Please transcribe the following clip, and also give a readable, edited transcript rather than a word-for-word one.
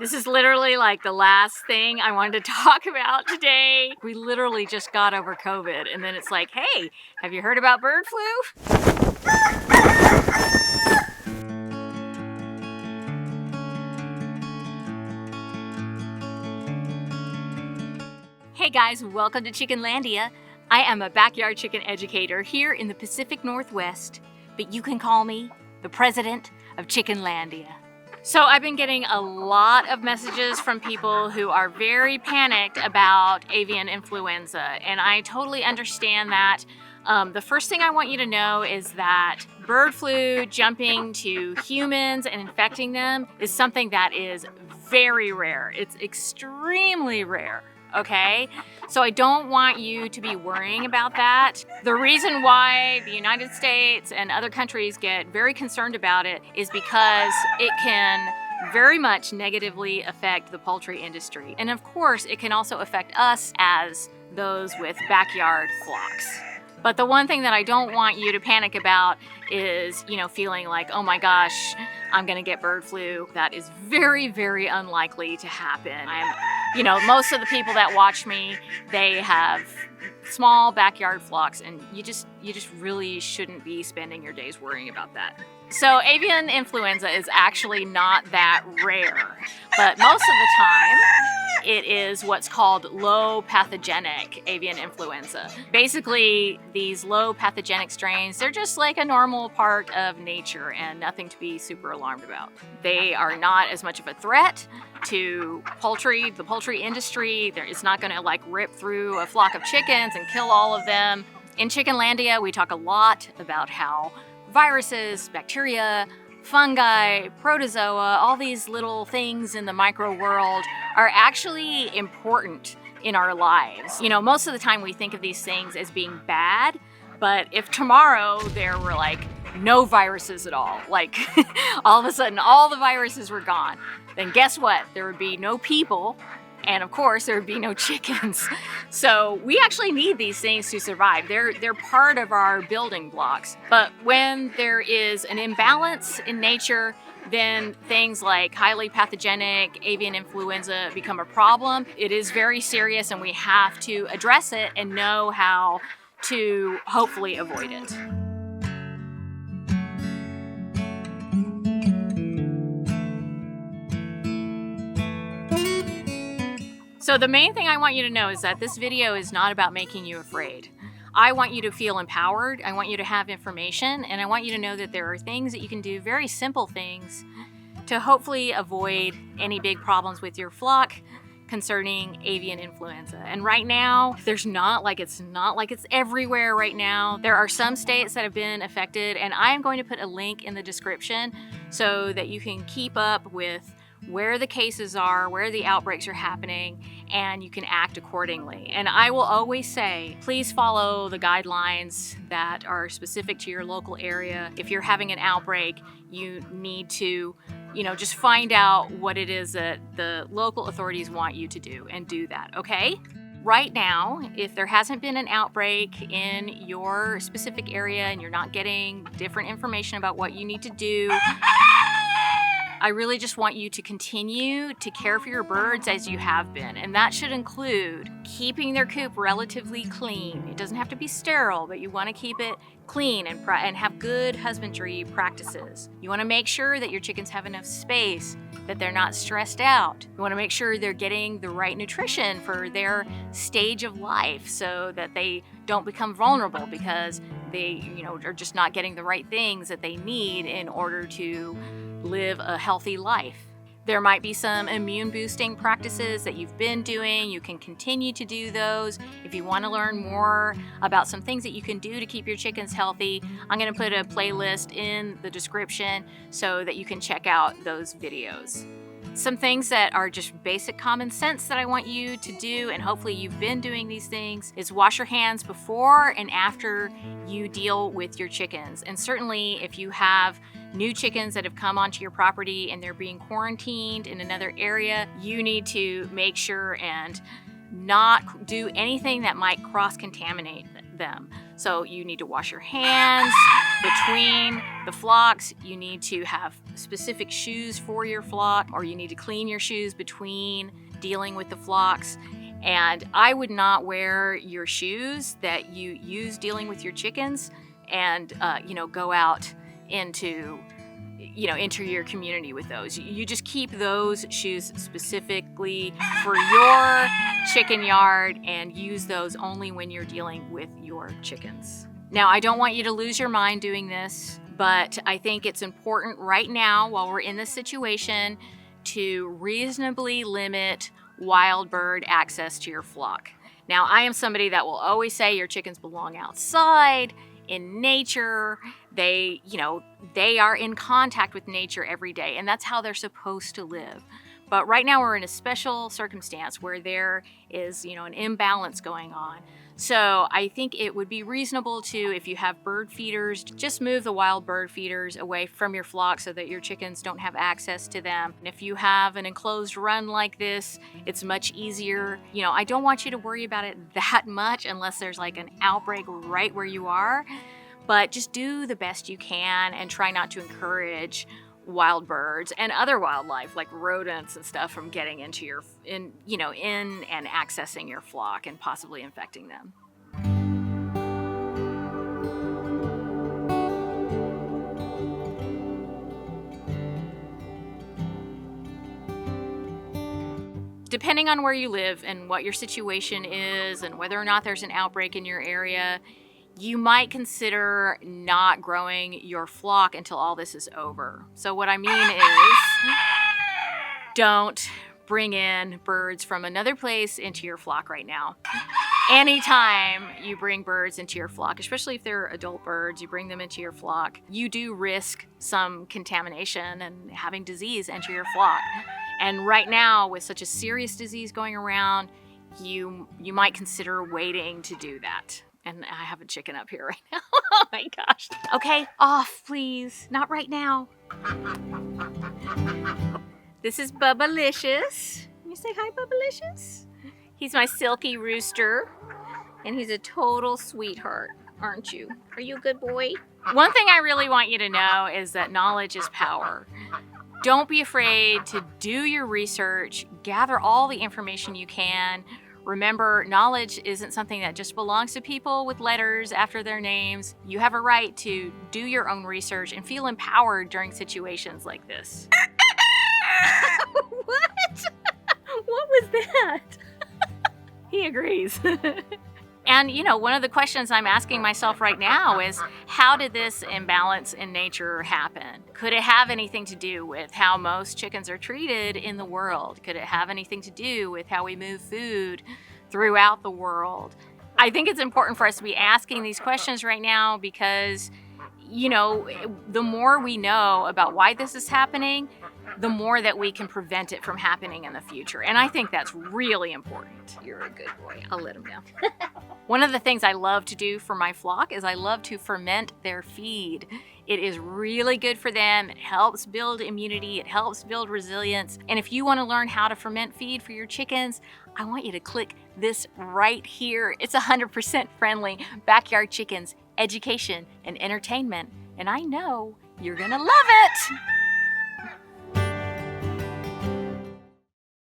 This is literally like the last thing I wanted to talk about today. We literally just got over COVID, and then it's like, hey, have you heard about bird flu? Hey guys, welcome to Chickenlandia. I am a backyard chicken educator here in the Pacific Northwest, but you can call me the president of Chickenlandia. So I've been getting a lot of messages from people who are very panicked about avian influenza, and I totally understand that. The first thing I want you to know is that bird flu jumping to humans and infecting them is something that is very rare. It's extremely rare. Okay, so I don't want you to be worrying about that. The reason why the United States and other countries get very concerned about it is because it can very much negatively affect the poultry industry. And of course, it can also affect us as those with backyard flocks. But the one thing that I don't want you to panic about is, feeling like, oh my gosh, I'm gonna get bird flu. That is very, very unlikely to happen. Most of the people that watch me, they have small backyard flocks, and you just really shouldn't be spending your days worrying about that. So avian influenza is actually not that rare, but most of the time, it is what's called low pathogenic avian influenza. Basically, these low pathogenic strains, they're just like a normal part of nature and nothing to be super alarmed about. They are not as much of a threat to the poultry industry. It's not gonna rip through a flock of chickens and kill all of them. In Chickenlandia, we talk a lot about how viruses, bacteria, fungi, protozoa, all these little things in the micro world are actually important in our lives. Most of the time we think of these things as being bad, but if tomorrow there were no viruses at all, all of a sudden all the viruses were gone, then guess what? There would be no people, and of course there would be no chickens. So we actually need these things to survive. They're part of our building blocks. But when there is an imbalance in nature, then things like highly pathogenic avian influenza become a problem. It is very serious, and we have to address it and know how to hopefully avoid it. So the main thing I want you to know is that this video is not about making you afraid. I want you to feel empowered, I want you to have information, and I want you to know that there are things that you can do, very simple things, to hopefully avoid any big problems with your flock concerning avian influenza. And right now, it's not like it's everywhere right now. There are some states that have been affected, and I am going to put a link in the description so that you can keep up with where the cases are, where the outbreaks are happening, and you can act accordingly. And I will always say, please follow the guidelines that are specific to your local area. If you're having an outbreak, you need to, just find out what it is that the local authorities want you to do and do that, okay? Right now, if there hasn't been an outbreak in your specific area and you're not getting different information about what you need to do, I really just want you to continue to care for your birds as you have been. And that should include keeping their coop relatively clean. It doesn't have to be sterile, but you want to keep it clean and have good husbandry practices. You want to make sure that your chickens have enough space, that they're not stressed out. You want to make sure they're getting the right nutrition for their stage of life so that they don't become vulnerable because they, are just not getting the right things that they need in order to live a healthy life. There might be some immune boosting practices that you've been doing. You can continue to do those. If you want to learn more about some things that you can do to keep your chickens healthy, I'm going to put a playlist in the description so that you can check out those videos. Some things that are just basic common sense that I want you to do, and hopefully you've been doing these things, is wash your hands before and after you deal with your chickens. And certainly if you have new chickens that have come onto your property and they're being quarantined in another area, you need to make sure and not do anything that might cross-contaminate them. So you need to wash your hands between the flocks. You need to have specific shoes for your flock, or you need to clean your shoes between dealing with the flocks. And I would not wear your shoes that you use dealing with your chickens and, go out into your community with those. You just keep those shoes specifically for your chicken yard and use those only when you're dealing with your chickens. Now, I don't want you to lose your mind doing this, but I think it's important right now, while we're in this situation, to reasonably limit wild bird access to your flock. Now, I am somebody that will always say your chickens belong outside, in nature. They are in contact with nature every day, and that's how they're supposed to live. But right now we're in a special circumstance where there is, an imbalance going on. So I think it would be reasonable to, if you have bird feeders, just move the wild bird feeders away from your flock so that your chickens don't have access to them. And if you have an enclosed run like this, it's much easier. I don't want you to worry about it that much unless there's like an outbreak right where you are, but just do the best you can and try not to encourage wild birds and other wildlife like rodents and stuff from getting into in and accessing your flock and possibly infecting them. Depending on where you live and what your situation is and whether or not there's an outbreak in your area, you might consider not growing your flock until all this is over. So what I mean is, don't bring in birds from another place into your flock right now. Anytime you bring birds into your flock, especially if they're adult birds, you bring them into your flock, you do risk some contamination and having disease enter your flock. And right now, with such a serious disease going around, you might consider waiting to do that. And I have a chicken up here right now. Oh my gosh. Okay, off please. Not right now. This is Bubbalicious. Can you say hi, Bubbalicious? He's my silky rooster. And he's a total sweetheart, aren't you? Are you a good boy? One thing I really want you to know is that knowledge is power. Don't be afraid to do your research. Gather all the information you can. Remember, knowledge isn't something that just belongs to people with letters after their names. You have a right to do your own research and feel empowered during situations like this. What? What was that? He agrees. And one of the questions I'm asking myself right now is, how did this imbalance in nature happen? Could it have anything to do with how most chickens are treated in the world? Could it have anything to do with how we move food throughout the world? I think it's important for us to be asking these questions right now because, the more we know about why this is happening, the more that we can prevent it from happening in the future. And I think that's really important. You're a good boy. I'll let him know. One of the things I love to do for my flock is I love to ferment their feed. It is really good for them. It helps build immunity. It helps build resilience. And if you want to learn how to ferment feed for your chickens, I want you to click this right here. It's 100% friendly. Backyard Chickens, education and entertainment. And I know you're gonna love it.